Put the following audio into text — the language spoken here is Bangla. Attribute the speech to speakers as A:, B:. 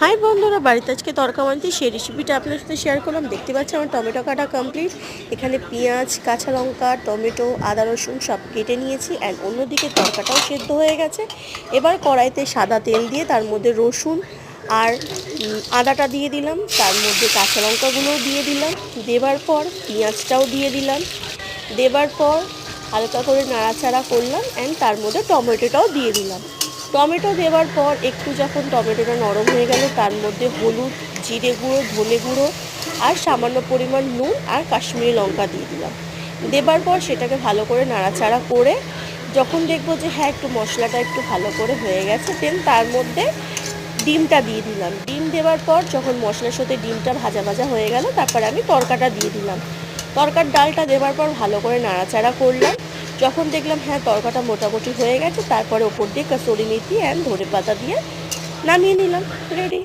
A: হাই বন্ধুরা, বাড়িতে আজকে তরকা বানাচ্ছি, সেই রেসিপিটা আপনার সাথে শেয়ার করলাম। দেখতে পাচ্ছি আমার টমেটো কাটা কমপ্লিট। এখানে পেঁয়াজ, কাঁচা লঙ্কা, টমেটো, আদা রসুন সব কেটে নিয়েছি। অ্যান্ড অন্যদিকে তরকাটাও সেদ্ধ হয়ে গেছে। এবার কড়াইতে সাদা তেল দিয়ে তার মধ্যে রসুন আর আদাটা দিয়ে দিলাম, তার মধ্যে কাঁচা লঙ্কাগুলোও দিয়ে দিলাম। দেবার পর পেঁয়াজটাও দিয়ে দিলাম। দেবার পর হালকা করে নাড়াচাড়া করলাম অ্যান্ড তার মধ্যে টমেটোটাও দিয়ে দিলাম। টমেটো দেওয়ার পর একটু যখন টমেটোটা নরম হয়ে গেল, তার মধ্যে হলুদ, জিরে গুঁড়ো, ধনে গুঁড়ো আর সামান্য পরিমাণ নুন আর কাশ্মীরি লঙ্কা দিয়ে দিলাম। দেবার পর সেটাকে ভালো করে নাড়াচাড়া করে যখন দেখবো যে হ্যাঁ একটু মশলাটা একটু ভালো করে হয়ে গেছে, দেন তার মধ্যে ডিমটা দিয়ে দিলাম। ডিম দেওয়ার পর যখন মশলার সাথে ডিমটা ভাজা ভাজা হয়ে গেল, তারপরে আমি তরকাটা দিয়ে দিলাম। তরকার ডালটা দেওয়ার পর ভালো করে নাড়াচাড়া করলাম। যখন দেখলাম হ্যাঁ তরকাটা মোটামুটি হয়ে গেছে, তারপরে ওপর দিয়ে কাসুরি মেথি অ্যান্ড ধনে পাতা দিয়ে নামিয়ে নিলাম। রেডি।